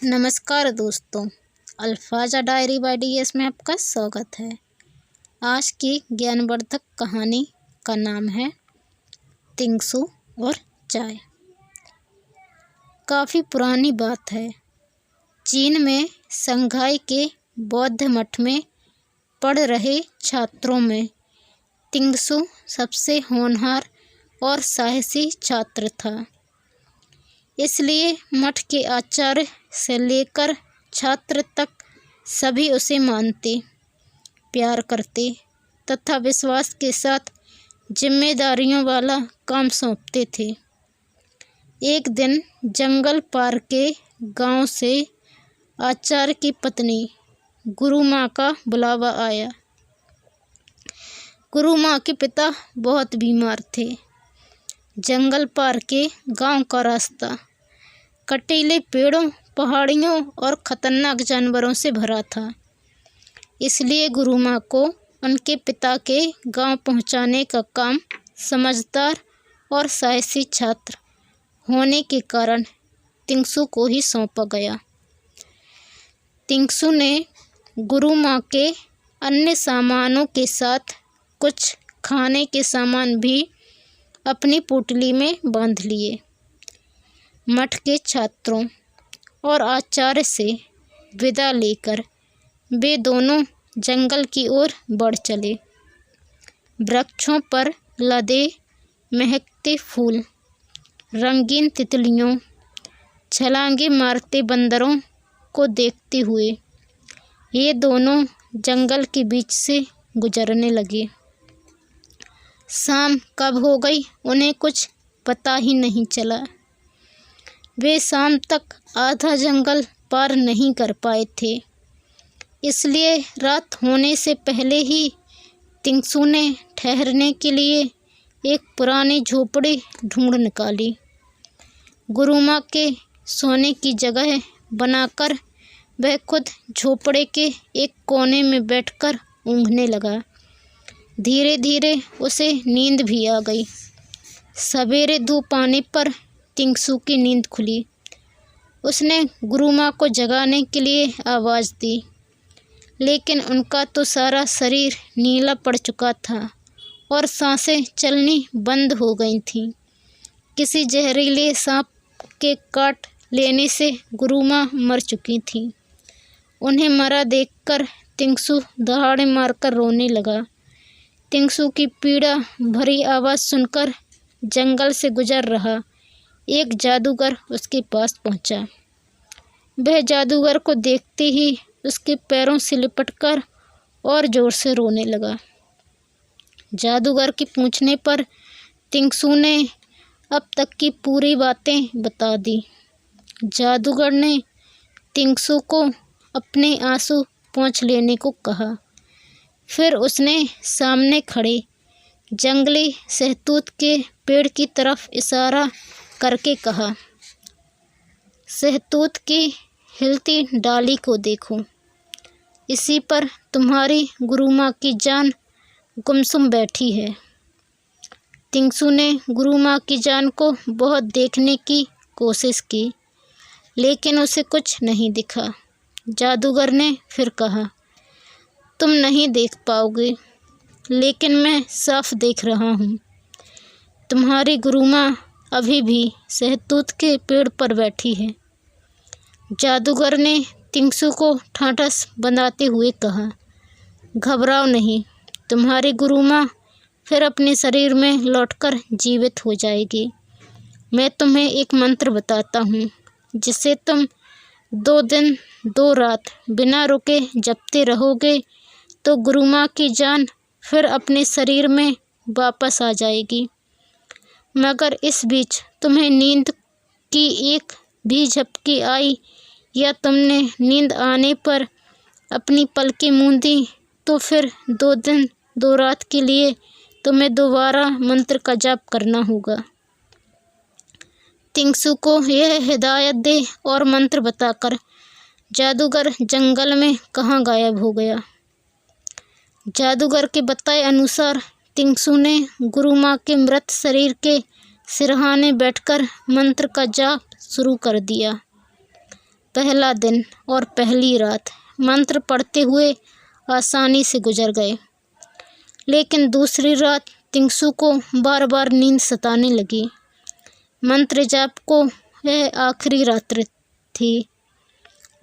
नमस्कार दोस्तों, अल्फाजा diary bye DS में आपका स्वागत है। आज की ज्ञानवर्धक कहानी का नाम है टिंगसू और चाय। काफ़ी पुरानी बात है। चीन में संघाई के बौद्ध मठ में पढ़ रहे छात्रों में टिंगसू सबसे होनहार और साहसी छात्र था। इसलिए मठ के आचार्य से लेकर छात्र तक सभी उसे मानते, प्यार करते तथा विश्वास के साथ जिम्मेदारियों वाला काम सौंपते थे। एक दिन जंगल पार के गांव से आचार्य की पत्नी गुरु माँ का बुलावा आया। गुरु माँ के पिता बहुत बीमार थे। जंगल पार के गांव का रास्ता कटीले पेड़ों, पहाड़ियों और खतरनाक जानवरों से भरा था। इसलिए गुरु माँ को उनके पिता के गांव पहुंचाने का काम समझदार और साहसी छात्र होने के कारण टिंगसू को ही सौंपा गया। टिंगसू ने गुरु माँ के अन्य सामानों के साथ कुछ खाने के सामान भी अपनी पोटली में बांध लिए। मठ के छात्रों और आचार्य से विदा लेकर वे दोनों जंगल की ओर बढ़ चले। वृक्षों पर लदे महकते फूल, रंगीन तितलियों, छलांगे मारते बंदरों को देखते हुए ये दोनों जंगल के बीच से गुजरने लगे। शाम कब हो गई उन्हें कुछ पता ही नहीं चला। वे शाम तक आधा जंगल पार नहीं कर पाए थे। इसलिए रात होने से पहले ही टिंगसू ने ठहरने के लिए एक पुरानी झोपड़ी ढूंढ निकाली। गुरु माँ के सोने की जगह बनाकर वह खुद झोपड़े के एक कोने में बैठकर ऊँघने लगा। धीरे धीरे उसे नींद भी आ गई। सवेरे धूप आने पर टिंगसू की नींद खुली। उसने गुरु माँ को जगाने के लिए आवाज़ दी, लेकिन उनका तो सारा शरीर नीला पड़ चुका था और सांसें चलनी बंद हो गई थीं। किसी जहरीले सांप के काट लेने से गुरु माँ मर चुकी थीं। उन्हें मरा देखकर टिंगसू दहाड़े मारकर रोने लगा। टिंगसू की पीड़ा भरी आवाज़ सुनकर जंगल से गुजर रहा एक जादूगर उसके पास पहुंचा। वह जादूगर को देखते ही उसके पैरों से लिपटकर और ज़ोर से रोने लगा। जादूगर के पूछने पर टिंगसू ने अब तक की पूरी बातें बता दी। जादूगर ने टिंगसू को अपने आंसू पोंछ लेने को कहा। फिर उसने सामने खड़े जंगली सहतूत के पेड़ की तरफ इशारा करके कहा, सहतूत की हिलती डाली को देखो, इसी पर तुम्हारी गुरु माँ की जान गुमसुम बैठी है। टिंगसू ने गुरु माँ की जान को बहुत देखने की कोशिश की, लेकिन उसे कुछ नहीं दिखा। जादूगर ने फिर कहा, तुम नहीं देख पाओगे, लेकिन मैं साफ देख रहा हूँ। तुम्हारी गुरु माँ अभी भी सहतूत के पेड़ पर बैठी है। जादूगर ने टिंगसू को ठाठस बंधाते हुए कहा, घबराओ नहीं, तुम्हारी गुरु माँ फिर अपने शरीर में लौटकर जीवित हो जाएगी। मैं तुम्हें एक मंत्र बताता हूँ, जिसे तुम 2 दिन 2 रात बिना रुके जपते रहोगे तो गुरु माँ की जान फिर अपने शरीर में वापस आ जाएगी। मगर इस बीच तुम्हें नींद की एक भी झपकी आई या तुमने नींद आने पर अपनी पलकें मूंदी तो फिर 2 दिन 2 रात के लिए तुम्हें दोबारा मंत्र का जाप करना होगा। टिंगसू को यह हिदायत दे और मंत्र बताकर जादूगर जंगल में कहाँ गायब हो गया। जादूगर के बताए अनुसार टिंगसू ने गुरु माँ के मृत शरीर के सिरहाने बैठकर मंत्र का जाप शुरू कर दिया। पहला दिन और पहली रात मंत्र पढ़ते हुए आसानी से गुजर गए, लेकिन दूसरी रात तिंगसू को बार बार नींद सताने लगी। मंत्र जाप को यह आखिरी रात्रि थी।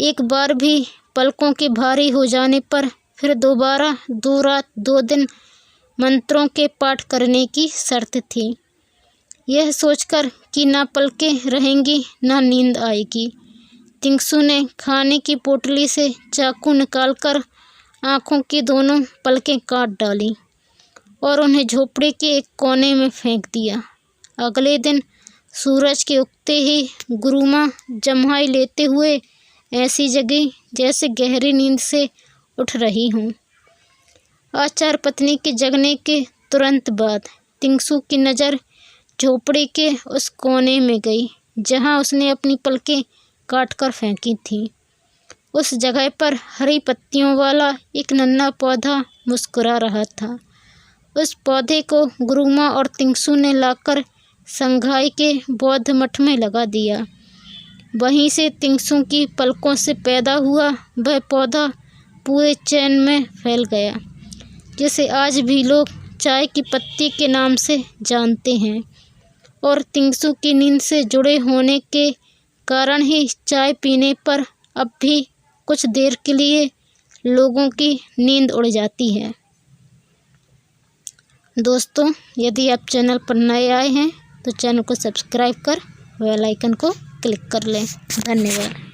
एक बार भी पलकों के भारी हो जाने पर फिर दोबारा 2 रात 2 दिन मंत्रों के पाठ करने की शर्त थी। यह सोचकर कि ना पलकें रहेंगी ना नींद आएगी, तिंगसू ने खाने की पोटली से चाकू निकालकर आँखों की दोनों पलकें काट डालीं और उन्हें झोपड़े के एक कोने में फेंक दिया। अगले दिन सूरज के उगते ही गुरुमा जम्हाई लेते हुए ऐसी जगी जैसे गहरी नींद से उठ रही हूँ। आचार्य पत्नी के जगने के तुरंत बाद तिंगसू की नज़र झोपड़ी के उस कोने में गई जहाँ उसने अपनी पलकें काटकर फेंकी थीं। उस जगह पर हरी पत्तियों वाला एक नन्हा पौधा मुस्कुरा रहा था। उस पौधे को गुरुमा और तिंगसू ने लाकर संघाई के बौद्ध मठ में लगा दिया। वहीं से तिंगसू की पलकों से पैदा हुआ वह पौधा पूरे चैन में फैल गया, जिसे आज भी लोग चाय की पत्ती के नाम से जानते हैं। और तिंगसू की नींद से जुड़े होने के कारण ही चाय पीने पर अब भी कुछ देर के लिए लोगों की नींद उड़ जाती है। दोस्तों, यदि आप चैनल पर नए आए हैं तो चैनल को सब्सक्राइब कर बेल आइकन को क्लिक कर लें। धन्यवाद।